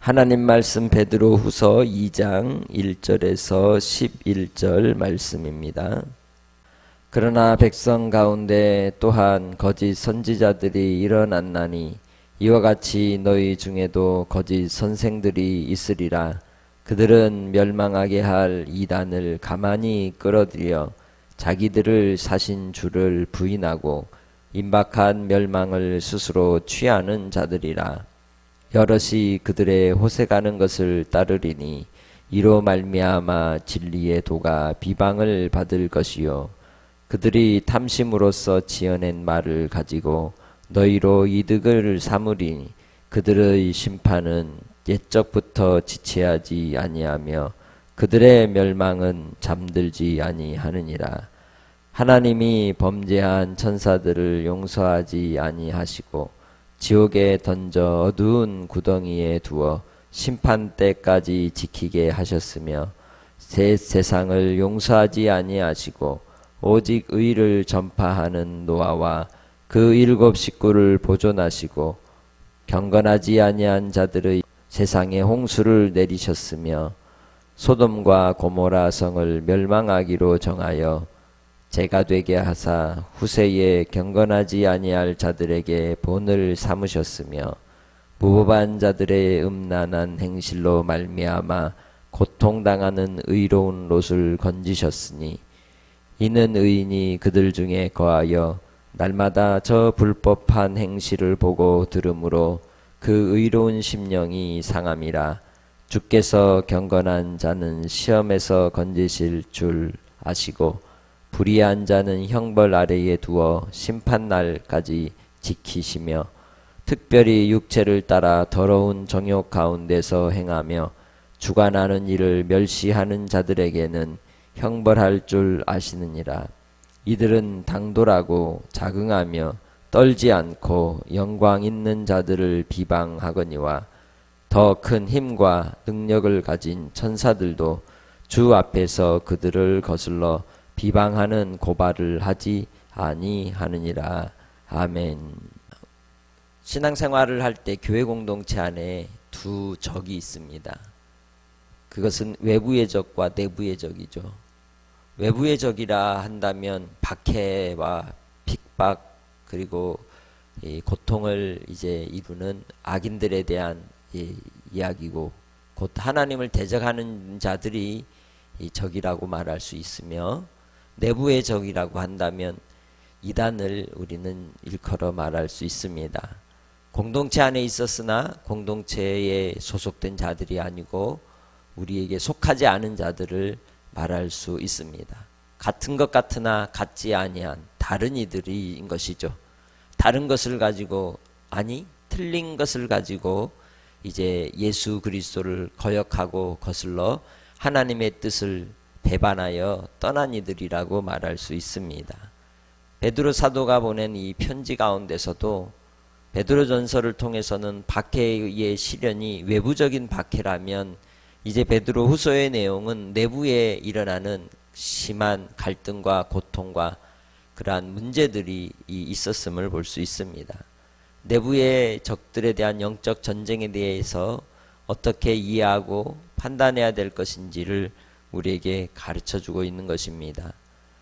하나님 말씀 베드로 후서 2장 1절에서 11절 말씀입니다. 그러나 백성 가운데 또한 거짓 선지자들이 일어났나니 이와 같이 너희 중에도 거짓 선생들이 있으리라. 그들은 멸망하게 할 이단을 가만히 끌어들여 자기들을 사신 주를 부인하고 임박한 멸망을 스스로 취하는 자들이라. 여럿이 그들의 호색하는 것을 따르리니 이로 말미암아 진리의 도가 비방을 받을 것이요 그들이 탐심으로써 지어낸 말을 가지고 너희로 이득을 삼으리니 그들의 심판은 옛적부터 지체하지 아니하며 그들의 멸망은 잠들지 아니하느니라. 하나님이 범죄한 천사들을 용서하지 아니하시고 지옥에 던져 어두운 구덩이에 두어 심판 때까지 지키게 하셨으며 새 세상을 용서하지 아니하시고 오직 의를 전파하는 노아와 그 7 식구를 보존하시고 경건하지 아니한 자들의 세상에 홍수를 내리셨으며 소돔과 고모라 성을 멸망하기로 정하여 재가 되게 하사 후세에 경건하지 아니할 자들에게 본을 삼으셨으며 무법한 자들의 음란한 행실로 말미암아 고통당하는 의로운 롯을 건지셨으니 이는 의인이 그들 중에 거하여 날마다 저 불법한 행실을 보고 들으므로 그 의로운 심령이 상함이라. 주께서 경건한 자는 시험에서 건지실 줄 아시고 불의한 자는 형벌 아래에 두어 심판날까지 지키시며 특별히 육체를 따라 더러운 정욕 가운데서 행하며 주관하는 일을 멸시하는 자들에게는 형벌할 줄 아시느니라. 이들은 당돌하고 자긍하며 떨지 않고 영광 있는 자들을 비방하거니와 더 큰 힘과 능력을 가진 천사들도 주 앞에서 그들을 거슬러 비방하는 고발을 하지 아니하느니라. 아멘. 신앙생활을 할 때 교회 공동체 안에 두 적이 있습니다. 그것은 외부의 적과 내부의 적이죠. 외부의 적이라 한다면 박해와 핍박 그리고 이 고통을 이제 이루는 악인들에 대한 이야기고 곧 하나님을 대적하는 자들이 이 적이라고 말할 수 있으며 내부의 적이라고 한다면 이단을 우리는 일컬어 말할 수 있습니다. 공동체 안에 있었으나 공동체에 소속된 자들이 아니고 우리에게 속하지 않은 자들을 말할 수 있습니다. 같은 것 같으나 같지 아니한 다른 이들인 것이죠. 다른 것을 가지고 아니 틀린 것을 가지고 이제 예수 그리스도를 거역하고 거슬러 하나님의 뜻을 배반하여 떠난 이들이라고 말할 수 있습니다. 베드로 사도가 보낸 이 편지 가운데서도 베드로 전서를 통해서는 박해의 시련이 외부적인 박해라면 이제 베드로 후서의 내용은 내부에 일어나는 심한 갈등과 고통과 그러한 문제들이 있었음을 볼 수 있습니다. 내부의 적들에 대한 영적 전쟁에 대해서 어떻게 이해하고 판단해야 될 것인지를 우리에게 가르쳐주고 있는 것입니다.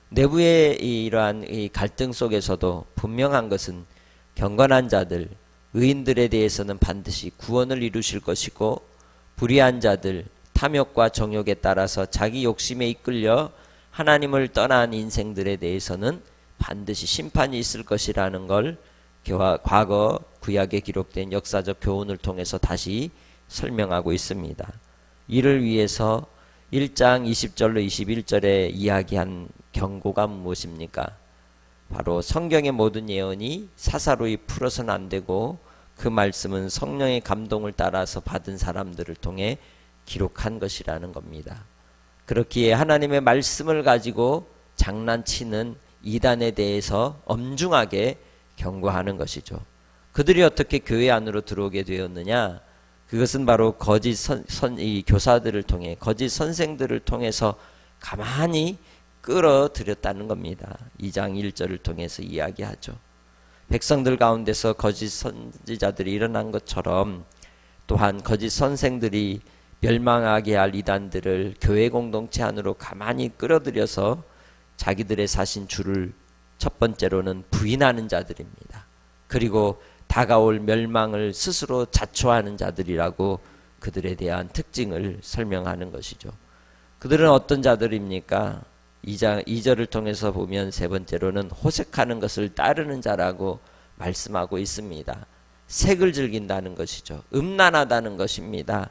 내부의 이러한 이 갈등 속에서도 분명한 것은 경건한 자들, 의인들에 대해서는 반드시 구원을 이루실 것이고 불의한 자들, 탐욕과 정욕에 따라서 자기 욕심에 이끌려 하나님을 떠난 인생들에 대해서는 반드시 심판이 있을 것이라는 걸 과거 구약에 기록된 역사적 교훈을 통해서 다시 설명하고 있습니다. 이를 위해서 1장 20절로 21절에 이야기한 경고가 무엇입니까? 바로 성경의 모든 예언이 사사로이 풀어서는 안 되고 그 말씀은 성령의 감동을 따라서 받은 사람들을 통해 기록한 것이라는 겁니다. 그렇기에 하나님의 말씀을 가지고 장난치는 이단에 대해서 엄중하게 경고하는 것이죠. 그들이 어떻게 교회 안으로 들어오게 되었느냐? 그것은 바로 거짓 교사들을 통해 거짓 선생들을 통해서 가만히 끌어들였다는 겁니다. 2장 1절을 통해서 이야기하죠. 백성들 가운데서 거짓 선지자들이 일어난 것처럼 또한 거짓 선생들이 멸망하게 할 이단들을 교회 공동체 안으로 가만히 끌어들여서 자기들의 사신 주를 첫 번째로는 부인하는 자들입니다. 그리고 다가올 멸망을 스스로 자초하는 자들이라고 그들에 대한 특징을 설명하는 것이죠. 그들은 어떤 자들입니까? 2절을 통해서 보면 세 번째로는 호색하는 것을 따르는 자라고 말씀하고 있습니다. 색을 즐긴다는 것이죠. 음란하다는 것입니다.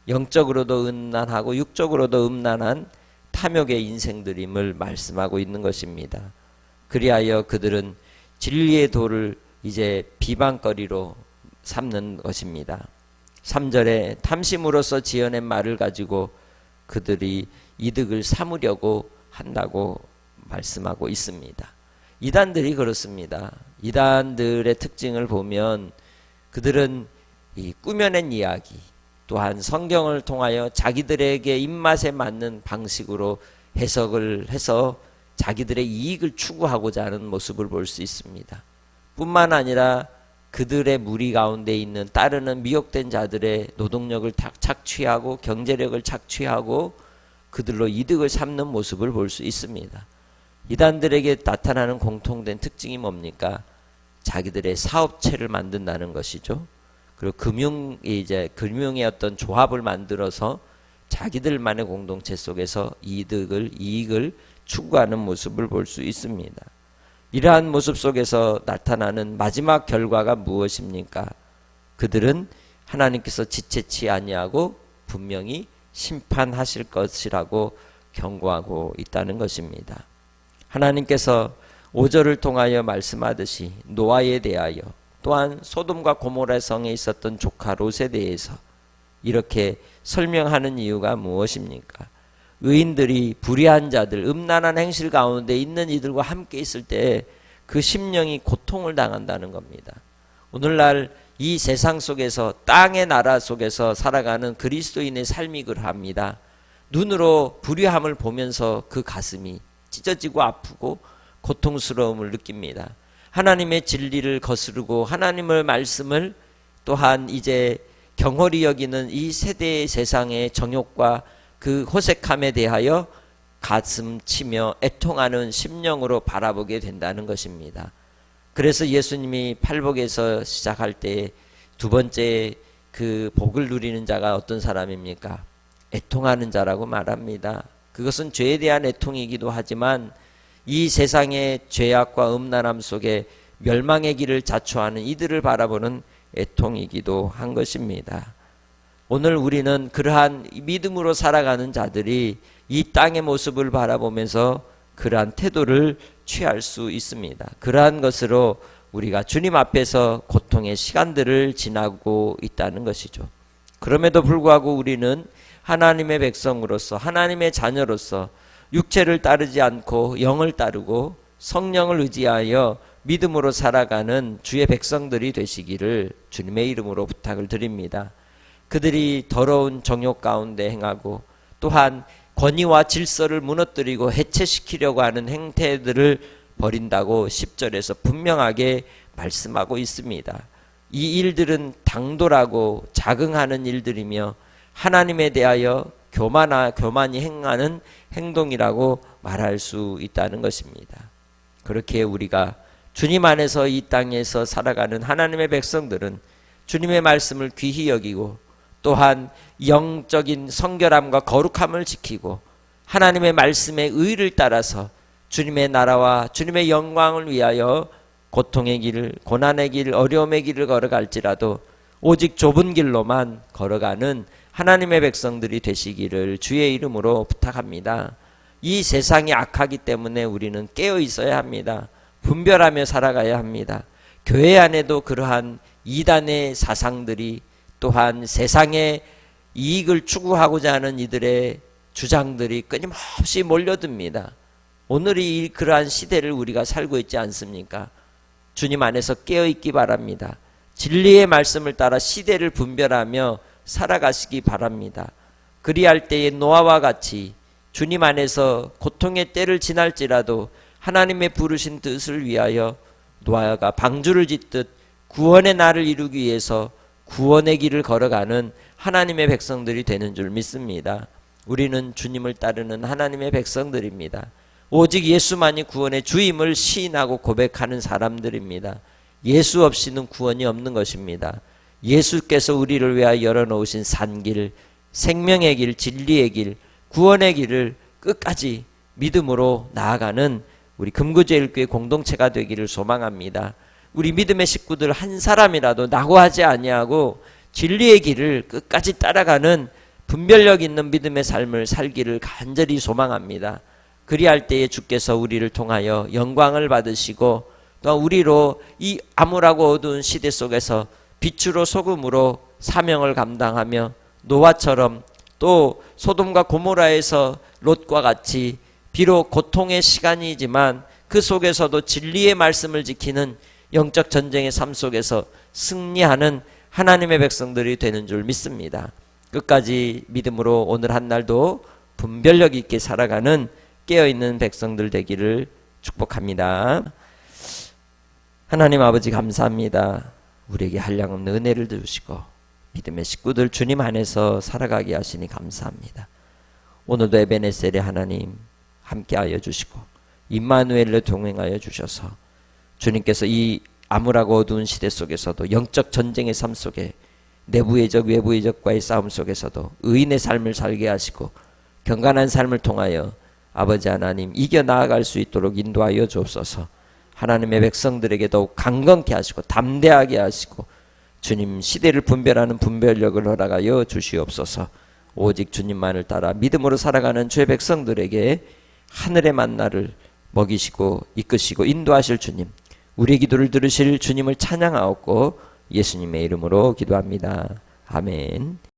영적으로도 음란하고 육적으로도 음란한 탐욕의 인생들임을 말씀하고 있는 것입니다. 그리하여 그들은 진리의 도를 이제 비방거리로 삼는 것입니다. 3절에 탐심으로서 지어낸 말을 가지고 그들이 이득을 삼으려고 한다고 말씀하고 있습니다. 이단들이 그렇습니다. 이단들의 특징을 보면 그들은 이 꾸며낸 이야기, 또한 성경을 통하여 자기들에게 입맛에 맞는 방식으로 해석을 해서 자기들의 이익을 추구하고자 하는 모습을 볼 수 있습니다. 뿐만 아니라 그들의 무리 가운데 있는 따르는 미혹된 자들의 노동력을 착취하고 경제력을 착취하고 그들로 이득을 삼는 모습을 볼 수 있습니다. 이단들에게 나타나는 공통된 특징이 뭡니까? 자기들의 사업체를 만든다는 것이죠. 그리고 금융의 어떤 조합을 만들어서 자기들만의 공동체 속에서 이익을 추구하는 모습을 볼 수 있습니다. 이러한 모습 속에서 나타나는 마지막 결과가 무엇입니까? 그들은 하나님께서 지체치 아니하고 분명히 심판하실 것이라고 경고하고 있다는 것입니다. 하나님께서 5절을 통하여 말씀하듯이 노아에 대하여 또한 소돔과 고모라 성에 있었던 조카 롯에 대해서 이렇게 설명하는 이유가 무엇입니까? 의인들이 불의한 자들, 음란한 행실 가운데 있는 이들과 함께 있을 때 그 심령이 고통을 당한다는 겁니다. 오늘날 이 세상 속에서 땅의 나라 속에서 살아가는 그리스도인의 삶이 그러합니다. 눈으로 불의함을 보면서 그 가슴이 찢어지고 아프고 고통스러움을 느낍니다. 하나님의 진리를 거스르고 하나님의 말씀을 또한 이제 경홀히 여기는 이 세대의 세상의 정욕과 그 호색함에 대하여 가슴 치며 애통하는 심령으로 바라보게 된다는 것입니다. 그래서 예수님이 팔복에서 시작할 때 두 번째 그 복을 누리는 자가 어떤 사람입니까? 애통하는 자라고 말합니다. 그것은 죄에 대한 애통이기도 하지만 이 세상의 죄악과 음란함 속에 멸망의 길을 자초하는 이들을 바라보는 애통이기도 한 것입니다. 오늘 우리는 그러한 믿음으로 살아가는 자들이 이 땅의 모습을 바라보면서 그러한 태도를 취할 수 있습니다. 그러한 것으로 우리가 주님 앞에서 고통의 시간들을 지나고 있다는 것이죠. 그럼에도 불구하고 우리는 하나님의 백성으로서 하나님의 자녀로서 육체를 따르지 않고 영을 따르고 성령을 의지하여 믿음으로 살아가는 주의 백성들이 되시기를 주님의 이름으로 부탁을 드립니다. 그들이 더러운 정욕 가운데 행하고 또한 권위와 질서를 무너뜨리고 해체시키려고 하는 행태들을 버린다고 10절에서 분명하게 말씀하고 있습니다. 이 일들은 당돌하고 자긍하는 일들이며 하나님에 대하여 교만히 행하는 행동이라고 말할 수 있다는 것입니다. 그렇게 우리가 주님 안에서 이 땅에서 살아가는 하나님의 백성들은 주님의 말씀을 귀히 여기고 또한 영적인 성결함과 거룩함을 지키고 하나님의 말씀의 의를 따라서 주님의 나라와 주님의 영광을 위하여 고통의 길, 고난의 길, 어려움의 길을 걸어갈지라도 오직 좁은 길로만 걸어가는 하나님의 백성들이 되시기를 주의 이름으로 부탁합니다. 이 세상이 악하기 때문에 우리는 깨어 있어야 합니다. 분별하며 살아가야 합니다. 교회 안에도 그러한 이단의 사상들이 또한 세상의 이익을 추구하고자 하는 이들의 주장들이 끊임없이 몰려듭니다. 오늘이 그러한 시대를 우리가 살고 있지 않습니까? 주님 안에서 깨어있기 바랍니다. 진리의 말씀을 따라 시대를 분별하며 살아가시기 바랍니다. 그리할 때에 노아와 같이 주님 안에서 고통의 때를 지날지라도 하나님의 부르신 뜻을 위하여 노아가 방주를 짓듯 구원의 날을 이루기 위해서 구원의 길을 걸어가는 하나님의 백성들이 되는 줄 믿습니다. 우리는 주님을 따르는 하나님의 백성들입니다. 오직 예수만이 구원의 주임을 시인하고 고백하는 사람들입니다. 예수 없이는 구원이 없는 것입니다. 예수께서 우리를 위하여 열어놓으신 산길, 생명의 길, 진리의 길, 구원의 길을 끝까지 믿음으로 나아가는 우리 금구제일교회 공동체가 되기를 소망합니다. 우리 믿음의 식구들 한 사람이라도 낙오하지 아니하고 진리의 길을 끝까지 따라가는 분별력 있는 믿음의 삶을 살기를 간절히 소망합니다. 그리할 때에 주께서 우리를 통하여 영광을 받으시고 또 우리로 이 암울하고 어두운 시대 속에서 빛으로 소금으로 사명을 감당하며 노아처럼 또 소돔과 고모라에서 롯과 같이 비록 고통의 시간이지만 그 속에서도 진리의 말씀을 지키는 영적 전쟁의 삶 속에서 승리하는 하나님의 백성들이 되는 줄 믿습니다. 끝까지 믿음으로 오늘 한 날도 분별력 있게 살아가는 깨어있는 백성들 되기를 축복합니다. 하나님 아버지 감사합니다. 우리에게 한량없는 은혜를 주시고 믿음의 식구들 주님 안에서 살아가게 하시니 감사합니다. 오늘도 에베네셀의 하나님 함께하여 주시고 임마누엘로 동행하여 주셔서 주님께서 이 암울하고 어두운 시대 속에서도 영적 전쟁의 삶 속에 내부의 적 외부의 적과의 싸움 속에서도 의인의 삶을 살게 하시고 경건한 삶을 통하여 아버지 하나님 이겨 나아갈 수 있도록 인도하여 주옵소서. 하나님의 백성들에게 더욱 강건케 하시고 담대하게 하시고 주님 시대를 분별하는 분별력을 허락하여 주시옵소서. 오직 주님만을 따라 믿음으로 살아가는 주의 백성들에게 하늘의 만나를 먹이시고 이끄시고 인도하실 주님, 우리의 기도를 들으실 주님을 찬양하옵고 예수님의 이름으로 기도합니다. 아멘.